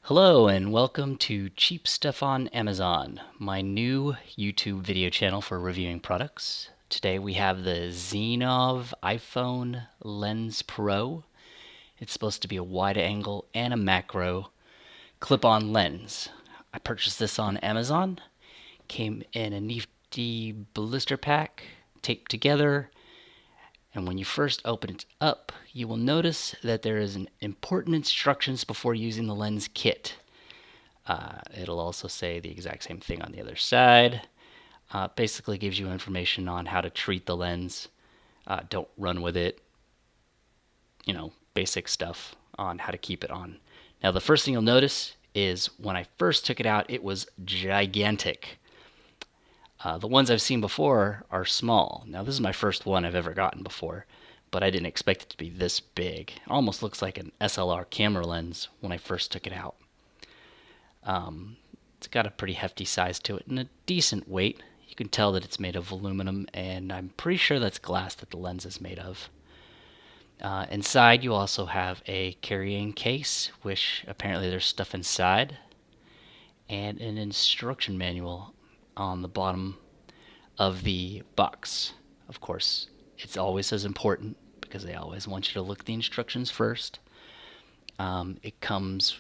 Hello and welcome to Cheap Stuff on Amazon, my new YouTube video channel for reviewing products. Today we have the Xenvo iPhone Lens Pro. It's supposed to be a wide angle and a macro clip-on lens. I purchased this on Amazon. Came in a nifty blister pack, taped together. And when you first open it up, you will notice that there is an important instructions before using the lens kit. It'll also say the exact same thing on the other side. Basically gives you information on how to treat the lens. Don't run with it. Basic stuff on how to keep it on. Now the first thing you'll notice is when I first took it out, it was gigantic. The ones I've seen before are small. Now this is my first one I've ever gotten before, but I didn't expect it to be this big. It almost looks like an SLR camera lens when I first took it out. It's got a pretty hefty size to it and a decent weight. You can tell that it's made of aluminum, and I'm pretty sure that's glass that the lens is made of. Inside you also have a carrying case, which apparently there's stuff inside, and an instruction manual on the bottom of the box. Of course, it's always as important because they always want you to look at the instructions first. It comes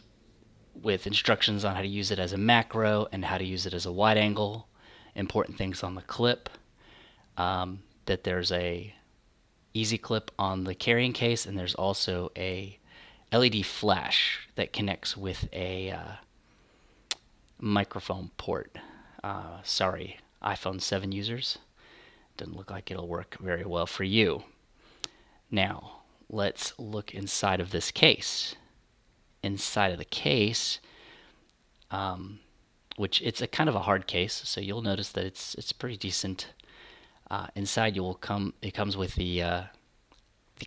with instructions on how to use it as a macro and how to use it as a wide angle. Important things on the clip. That there's a easy clip on the carrying case, and there's also a LED flash that connects with a microphone port. Sorry, iPhone 7 users. Doesn't look like it'll work very well for you. Now, let's look inside of this case. Inside of the case, which it's a kind of a hard case, so you'll notice that it's pretty decent. Inside it comes with the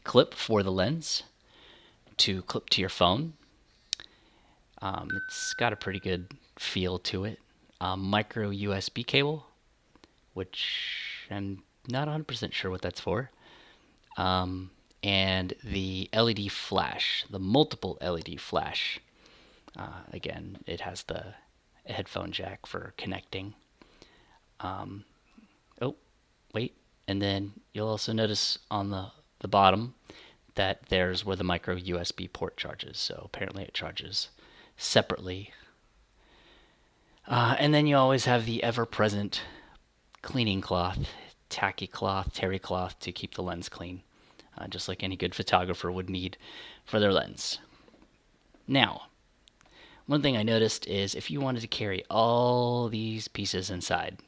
clip for the lens to clip to your phone. It's got a pretty good feel to it. Micro USB cable, which I'm not 100% sure what that's for. And the LED flash, the multiple LED flash. Again, it has the headphone jack for connecting. Oh, wait. And then you'll also notice on the bottom that there's where the micro USB port charges. So apparently it charges separately. And then you always have the ever-present cleaning cloth, tacky cloth, terry cloth to keep the lens clean, just like any good photographer would need for their lens. Now, one thing I noticed is if you wanted to carry all these pieces inside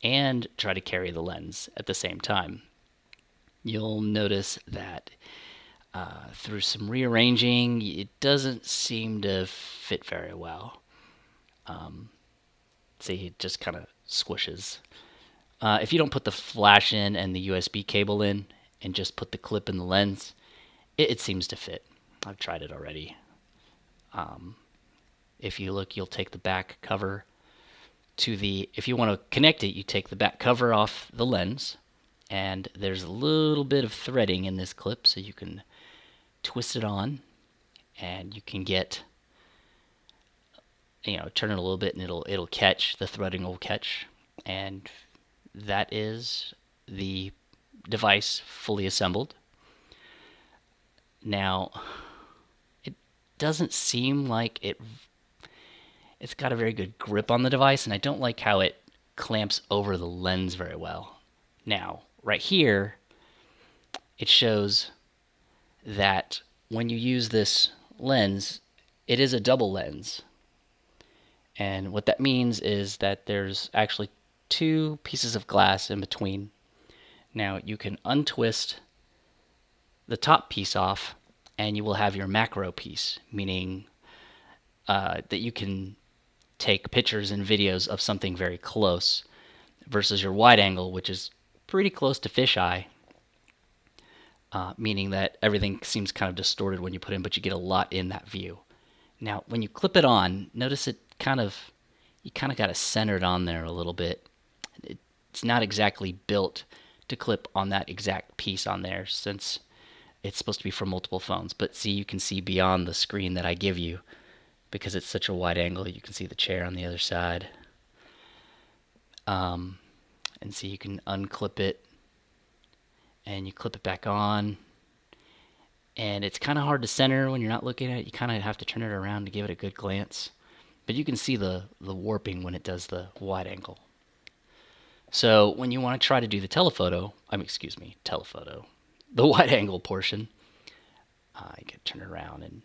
and try to carry the lens at the same time, you'll notice that through some rearranging, it doesn't seem to fit very well. See, it just kind of squishes. If you don't put the flash in and the USB cable in and just put the clip in the lens, it seems to fit. I've tried it already. If you look, you'll take the back cover if you want to connect it, you take the back cover off the lens, and there's a little bit of threading in this clip, so you can twist it on, and you can get, turn it a little bit, and it'll catch, the threading will catch, and that is the device fully assembled. Now, it doesn't seem like it's got a very good grip on the device, and I don't like how it clamps over the lens very well. Now, right here, it shows that when you use this lens, it is a double lens. And what that means is that there's actually two pieces of glass in between. Now, you can untwist the top piece off, and you will have your macro piece, meaning that you can take pictures and videos of something very close versus your wide angle, which is pretty close to fisheye, meaning that everything seems kind of distorted when you put in, but you get a lot in that view. Now, when you clip it on, notice you kind of got to center it on there a little bit. It's not exactly built to clip on that exact piece on there, since it's supposed to be for multiple phones. But see, you can see beyond the screen that I give you, because it's such a wide angle. You can see the chair on the other side. And see, you can unclip it and you clip it back on. And it's kind of hard to center when you're not looking at it. You kind of have to turn it around to give it a good glance. But you can see the warping when it does the wide angle. So when you want to try to do the telephoto, the wide angle portion, you can turn it around and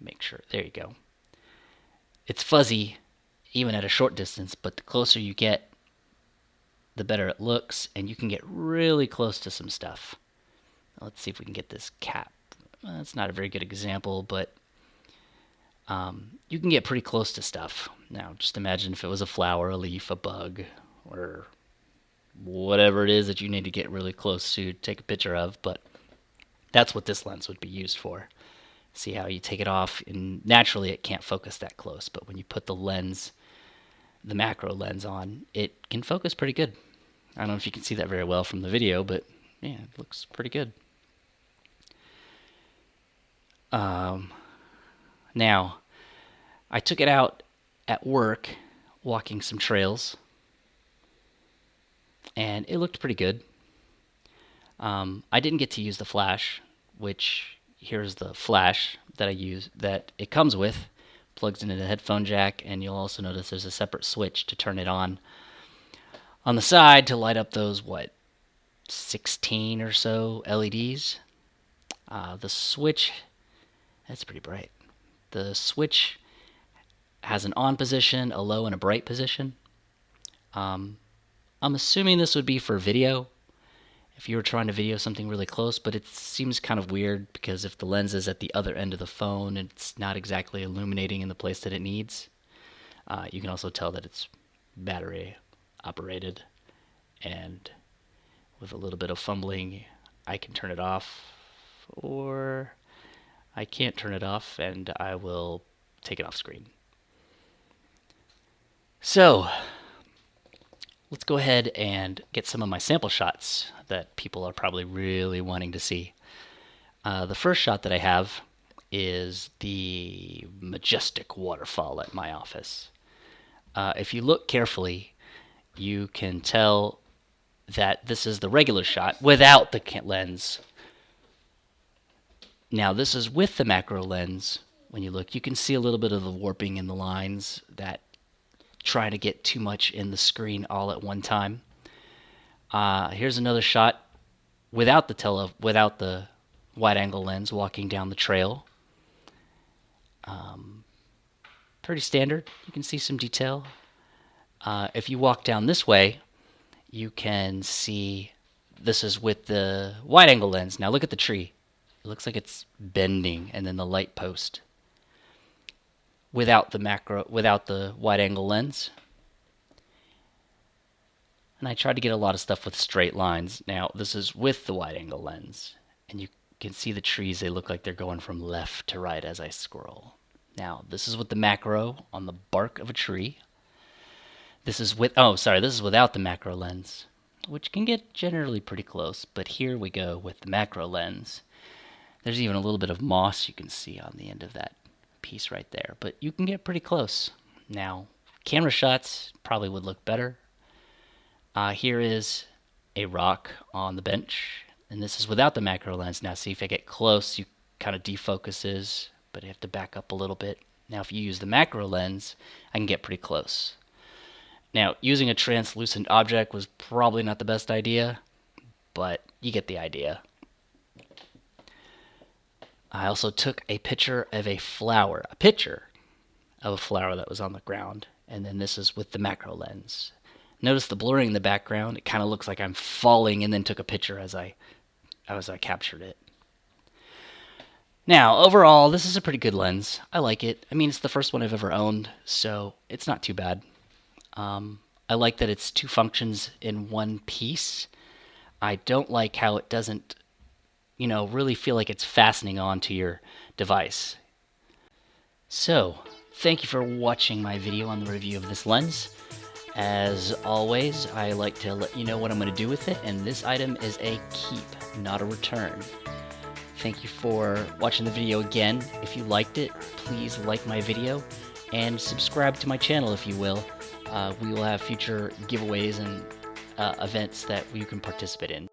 make sure, there you go. It's fuzzy even at a short distance, but the closer you get, the better it looks, and you can get really close to some stuff. Let's see if we can get this cap. That's not a very good example, but you can get pretty close to stuff. Now, just imagine if it was a flower, a leaf, a bug, or whatever it is that you need to get really close to take a picture of, but that's what this lens would be used for. See how you take it off, and naturally it can't focus that close, but when you put the lens, the macro lens on, it can focus pretty good. I don't know if you can see that very well from the video, but yeah, it looks pretty good. Now, I took it out at work, walking some trails, and it looked pretty good. I didn't get to use the flash, which here's the flash that I use that it comes with. Plugs into the headphone jack, and you'll also notice there's a separate switch to turn it on the side to light up those, 16 or so LEDs. The switch, that's pretty bright. The switch has an on position, a low, and a bright position. I'm assuming this would be for video, if you were trying to video something really close, but it seems kind of weird because if the lens is at the other end of the phone, it's not exactly illuminating in the place that it needs. You can also tell that it's battery operated, and with a little bit of fumbling, I can turn it off, or I can't turn it off, and I will take it off screen. So, let's go ahead and get some of my sample shots that people are probably really wanting to see. The first shot that I have is the majestic waterfall at my office. If you look carefully, you can tell that this is the regular shot without the lens. Now this is with the macro lens. When you look, you can see a little bit of the warping in the lines that try to get too much in the screen all at one time. Here's another shot without the wide angle lens walking down the trail. Pretty standard. You can see some detail. If you walk down this way, you can see this is with the wide angle lens. Now look at the tree. It looks like it's bending, and then the light post. Without the wide angle lens. And I tried to get a lot of stuff with straight lines. Now this is with the wide angle lens, and you can see the trees. They look like they're going from left to right as I scroll. Now this is with the macro on the bark of a tree. This is without the macro lens, which can get generally pretty close, but here we go with the macro lens. There's even a little bit of moss you can see on the end of that piece right there, but you can get pretty close. Now, camera shots probably would look better. Here is a rock on the bench, and this is without the macro lens. Now see, if I get close, you kind of defocuses, but I have to back up a little bit. Now if you use the macro lens, I can get pretty close. Now, using a translucent object was probably not the best idea, but you get the idea. I also took a picture of a flower that was on the ground, and then this is with the macro lens. Notice the blurring in the background. It kind of looks like I'm falling, and then took a picture as I captured it. Now, overall, this is a pretty good lens. I like it. I mean, it's the first one I've ever owned, so it's not too bad. I like that it's two functions in one piece. I don't like how it doesn't really feel like it's fastening onto your device. So, thank you for watching my video on the review of this lens. As always, I like to let you know what I'm going to do with it, and this item is a keep, not a return. Thank you for watching the video again. If you liked it, please like my video and subscribe to my channel if you will. We will have future giveaways and events that you can participate in.